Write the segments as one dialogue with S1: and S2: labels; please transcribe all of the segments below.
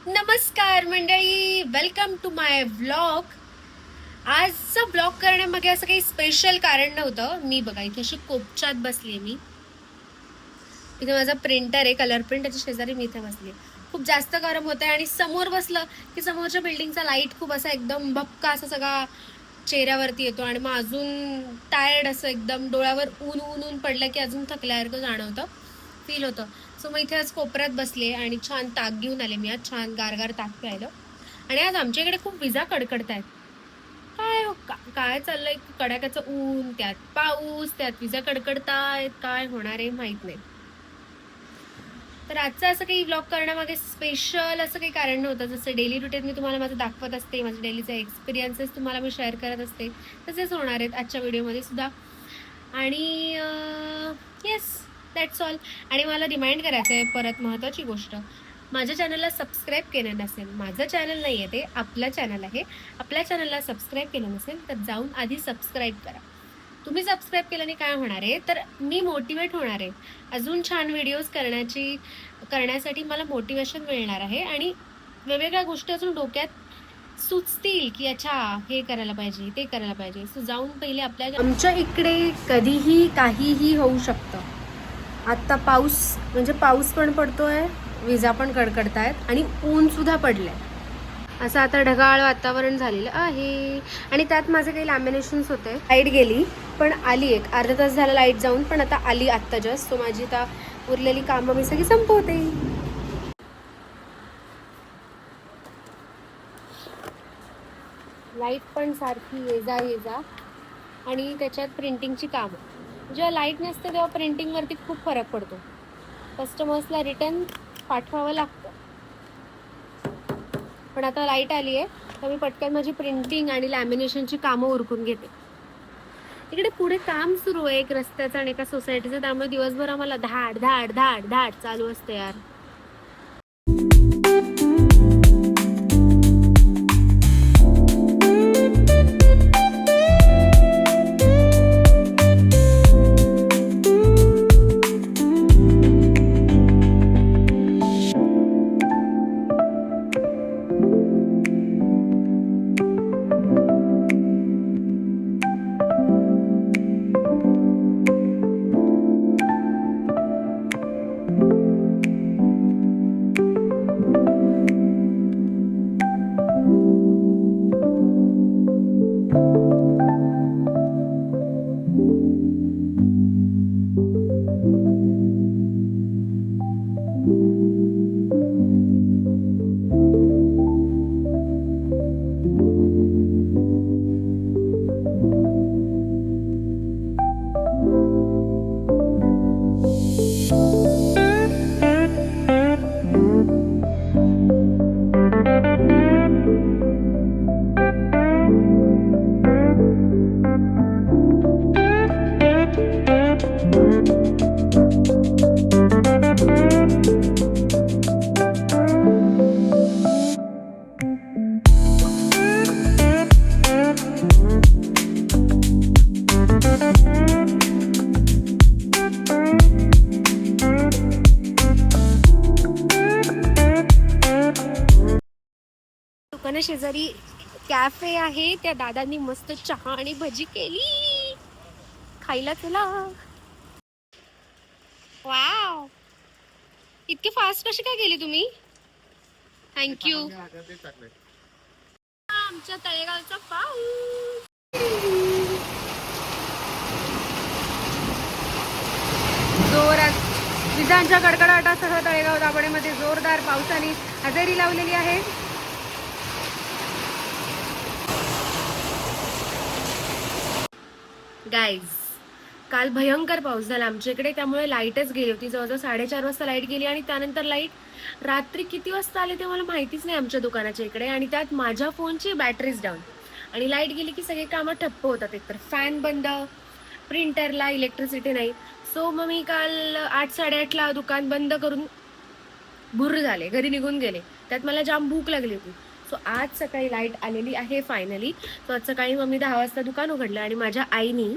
S1: नमस्कार मंडळी, welcome to my vlog. आजचा ब्लॉग करण्यामागे असं काही स्पेशल कारण नव्हतं. मी बघा इथे अशी कोपच्यात बसली. मी इथे माझा प्रिंटर आहे, कलर प्रिंट, त्याच्या शेजारी मी इथे बसली. खूप जास्त गरम होत आहे आणि समोर बसलं की समोरच्या बिल्डिंगचा लाईट खूप असा एकदम भपका असा सगळा चेहऱ्यावरती येतो आणि मग अजून टायर्ड असं एकदम डोळ्यावर ऊन ऊन ऊन पडलं की अजून थकल्यासारखं जाणवतं, फील होतं. सो मग इथे आज कोपऱ्यात बसले आणि छान ताक घेऊन आले. मी आज छान गारगार ताक प्यायलं. आणि आज आमच्याकडे खूप विजा कडकडत आहेत. काय काय चाललंय, कडाक्याचं ऊन, त्यात पाऊस, त्यात विजा कडकडतायत, काय होणार आहे माहित नाही. तर आजचं असं काही व्लॉग करण्यामागे स्पेशल असं काही कारण नव्हतं. जसं डेली रुटीन मी तुम्हाला माझं दाखवत असते, माझे डेलीचे एक्सपिरियन्सेस तुम्हाला मी शेअर करत असते, तसेच होणार आहेत आजच्या व्हिडिओमध्ये सुद्धा. आणि येस, दॅट्स ऑल. आणि मला रिमाइंड करायचं आहे परत महत्त्वाची गोष्ट, माझ्या चॅनलला सबस्क्राईब केलं नसेल, माझं चॅनल नाही आहे ते, आपलं चॅनल आहे, आपल्या चॅनलला सबस्क्राईब केलं नसेल तर जाऊन आधी सबस्क्राईब करा. तुम्ही सबस्क्राईब केल्याने काय होणार आहे, तर मी मोटिवेट होणार आहे. अजून छान व्हिडिओज करण्यासाठी मला मोटिवेशन मिळणार आहे आणि वेगवेगळ्या गोष्टी अजून डोक्यात सुचतील की अच्छा हे करायला पाहिजे, ते करायला पाहिजे. सो जाऊन पहिले आमच्या इकडे कधीही काहीही होऊ शकतं. आत्ता पाऊस म्हणजे पाऊस पण पडतोय, विजा पण कडकडतायत आणि ऊन सुद्धा पडलंय. असं आता ढगाळ वातावरण झालेलं आहे. आणि त्यात माझे काही लॅमिनेशन्स होते. लाईट गेली पण आली, एक अर्धा तास झाला लाईट जाऊन, पण आता आली आत्ता जस्ट. सो माझी आता उरलेली कामं मी सगळी संपवते. लाईट पण सारखी ये जा आणि त्याच्यात प्रिंटिंगची कामं. जेव्हा लाईट नसते तेव्हा प्रिंटिंगवरती खूप फरक पडतो. कस्टमर्सला रिटर्न पाठवावं लागतं. पण आता लाईट आली आहे तर मी पटकन माझी प्रिंटिंग आणि लॅमिनेशनची कामं उरकून घेते. इकडे पुढे काम सुरू आहे एक रस्त्याचं आणि एका सोसायटीचं, त्यामुळे दिवसभर आम्हाला धाड धाड धाड धाड चालू असते यार. शेजारी कॅफे आहे, त्या दादांनी मस्त चहा आणि भजी केली, खायला चला. वाव, इतके फास्ट कशी काय गेली तुम्ही? थँक्यू. आमच्या तळेगावचा पाऊस जोरात, विजांच्या कडकडाटासह तळेगाव दाभाडेमध्ये जोरदार पावसाने हजेरी लावलेली आहे. गाईज, काल भयंकर पाऊस झाला आमच्या इकडे, त्यामुळे लाईटच गेली होती. जवळजवळ 4:30 वाजता लाईट गेली आणि त्यानंतर लाईट रात्री किती वाजता आले ते मला माहितीच नाही आमच्या दुकानाच्या इकडे. आणि त्यात माझ्या फोनची बॅटरीज डाऊन आणि लाईट गेली की सगळे कामं ठप्प होतात. एकतर फॅन बंद, प्रिंटरला इलेक्ट्रिसिटी नाही. सो मग मी काल 8-8:30ला दुकान बंद करून भुर्र झाले, घरी निघून गेले. त्यात मला जाम भूक लागली होती. सो आज सकाळी लाईट आलेली आहे फायनली. सो आज सकाळी मग मी 10 वाजता दुकान उघडलं आणि माझ्या आईनी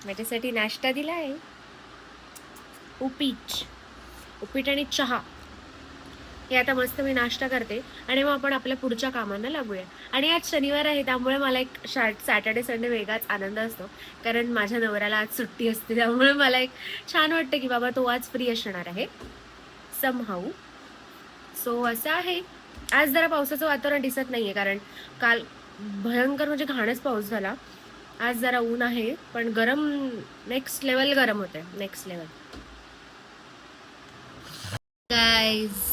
S1: माझ्यासाठी नाश्ता दिला आहे. उपीट आणि चहा. हे आता मस्त मी नाश्ता करते आणि मग आपण आपल्या पुढच्या कामांना लागूया. आणि आज शनिवार आहे त्यामुळे मला एक सॅटर्डे संडे वेगळाच आनंद असतो, कारण माझ्या नवऱ्याला आज सुट्टी असते. त्यामुळे मला एक छान वाटतं की बाबा तो आज फ्री असणार आहे समहाऊ. सो असं आहे. आज जरा पावसाचं वातावरण दिसत नाहीये, कारण काल भयंकर म्हणजे घाणच पाऊस झाला. आज जरा ऊन आहे, पण गरम नेक्स्ट लेवल गरम होते, नेक्स्ट लेवल. गाईज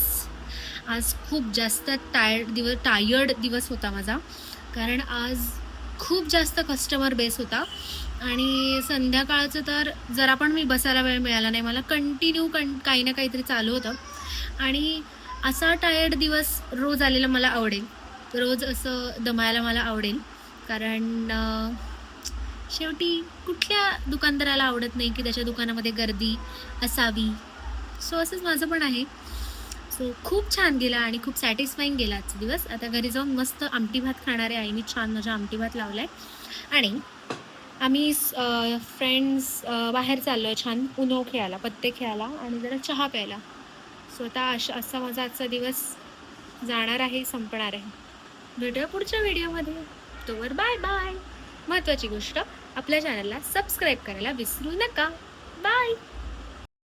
S1: आज खूप जास्त टायर्ड दिवस होता माझा, कारण आज खूप जास्त कस्टमर बेस होता आणि संध्याकाळचं तर जरा पण मी बसायला वेळ मिळाला नाही. मला कंटिन्यू काही ना काहीतरी चालू होतं आणि असा टायर्ड दिवस रोज आलेला मला आवडेल, रोज असं दमायला मला आवडेल, कारण शेवटी कुठल्या दुकानदाराला आवडत नाही की त्याच्या दुकानामध्ये गर्दी असावी. सो असंच माझं पण आहे. सो खूप छान गेला आणि खूप सॅटिस्फाईंग गेला आजचा दिवस. आता घरी जाऊन मस्त आमटी भात खाणार आहे. आईने छान माझा आमटी भात लावला आहे आणि आम्ही फ्रेंड्स बाहेर चाललो आहे छान उनो खेळायला, पत्ते खेळायला आणि जरा चहा प्यायला. सो आता असा माझा आजचा दिवस जाणार आहे, संपणार आहे. भेटूया पुढच्या व्हिडिओमध्ये. तोवर बाय बाय. महत्त्वाची गोष्ट, आपल्या चॅनलला सबस्क्राईब करायला विसरू नका. बाय.